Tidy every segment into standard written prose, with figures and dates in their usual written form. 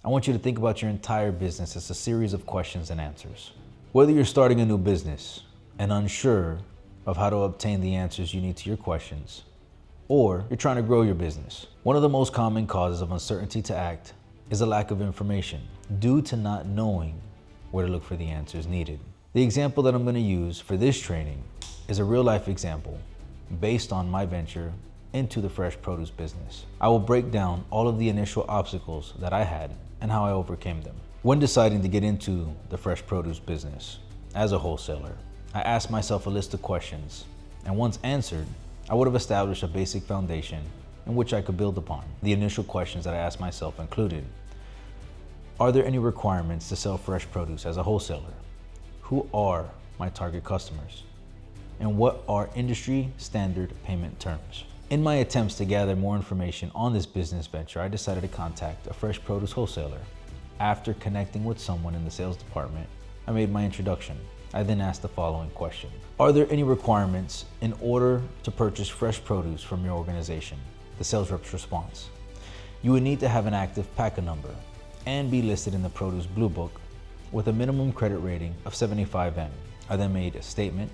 I want you to think about your entire business as a series of questions and answers. Whether you're starting a new business and unsure of how to obtain the answers you need to your questions, or you're trying to grow your business, one of the most common causes of uncertainty to act is a lack of information due to not knowing where to look for the answers needed. The example that I'm going to use for this training is a real-life example based on my venture into the fresh produce business. I will break down all of the initial obstacles that I had and how I overcame them. When deciding to get into the fresh produce business as a wholesaler, I asked myself a list of questions, and once answered, I would have established a basic foundation in which I could build upon. The initial questions that I asked myself included: are there any requirements to sell fresh produce as a wholesaler? Who are my target customers? And what are industry standard payment terms? In my attempts to gather more information on this business venture, I decided to contact a fresh produce wholesaler. After connecting with someone in the sales department, I made my introduction. I then asked the following question: are there any requirements in order to purchase fresh produce from your organization? The sales rep's response: you would need to have an active PACA number and be listed in the Produce Blue Book with a minimum credit rating of 75M. I then made a statement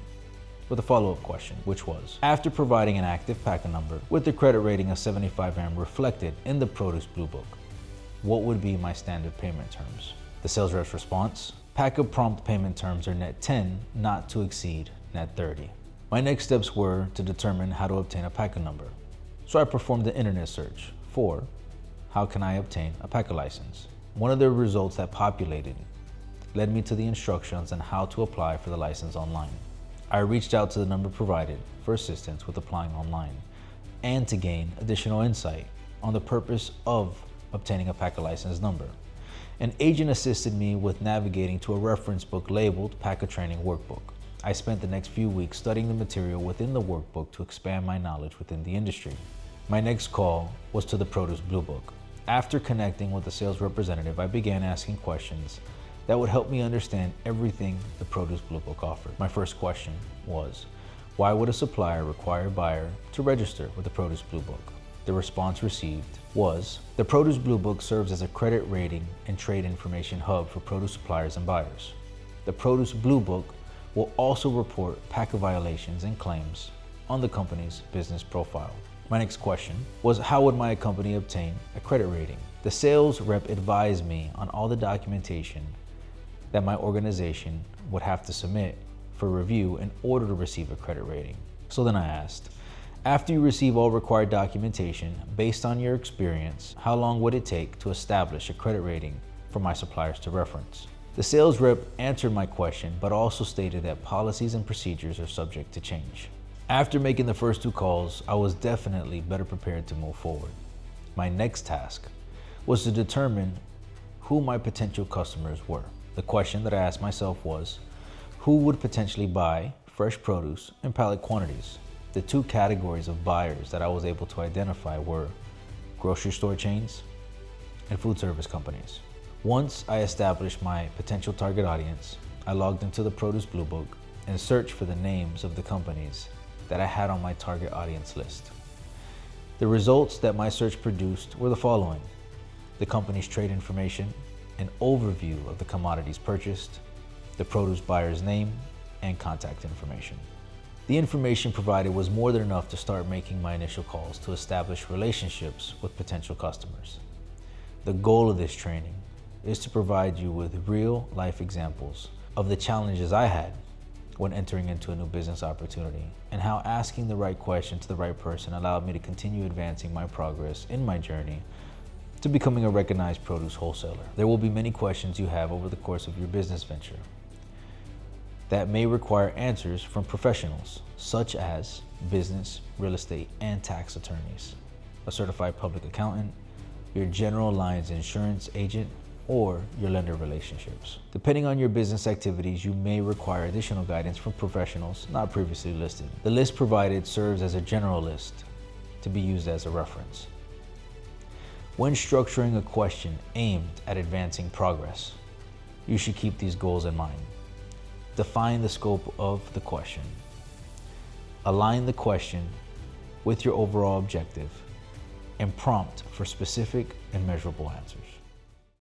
with a follow-up question, which was: after providing an active PACA number with the credit rating of 75M reflected in the Produce Blue Book, what would be my standard payment terms? The sales rep's response: PACA prompt payment terms are net 10, not to exceed net 30. My next steps were to determine how to obtain a PACA number. So I performed an internet search for how can I obtain a PACA license. One of the results that populated led me to the instructions on how to apply for the license online. I reached out to the number provided for assistance with applying online and to gain additional insight on the purpose of obtaining a PACA license number. An agent assisted me with navigating to a reference book labeled PACA Training Workbook. I spent the next few weeks studying the material within the workbook to expand my knowledge within the industry. My next call was to the Produce Blue Book. After connecting with the sales representative, I began asking questions that would help me understand everything the Produce Blue Book offered. My first question was: why would a supplier require a buyer to register with the Produce Blue Book? The response received was: the Produce Blue Book serves as a credit rating and trade information hub for produce suppliers and buyers. The Produce Blue Book will also report PACA violations and claims on the company's business profile. My next question was: how would my company obtain a credit rating? The sales rep advised me on all the documentation that my organization would have to submit for review in order to receive a credit rating. So then I asked: after you receive all required documentation, based on your experience, how long would it take to establish a credit rating for my suppliers to reference? The sales rep answered my question, but also stated that policies and procedures are subject to change. After making the first 2 calls, I was definitely better prepared to move forward. My next task was to determine who my potential customers were. The question that I asked myself was: who would potentially buy fresh produce in pallet quantities? The 2 categories of buyers that I was able to identify were grocery store chains and food service companies. Once I established my potential target audience, I logged into the Produce Blue Book and searched for the names of the companies that I had on my target audience list. The results that my search produced were the following: the company's trade information, an overview of the commodities purchased, the produce buyer's name, and contact information. The information provided was more than enough to start making my initial calls to establish relationships with potential customers. The goal of this training is to provide you with real life examples of the challenges I had when entering into a new business opportunity, and how asking the right question to the right person allowed me to continue advancing my progress in my journey to becoming a recognized produce wholesaler. There will be many questions you have over the course of your business venture that may require answers from professionals such as business, real estate, and tax attorneys, a certified public accountant, your general lines insurance agent, or your lender relationships. Depending on your business activities, you may require additional guidance from professionals not previously listed. The list provided serves as a general list to be used as a reference. When structuring a question aimed at advancing progress, you should keep these goals in mind. Define the scope of the question. Align the question with your overall objective, and prompt for specific and measurable answers.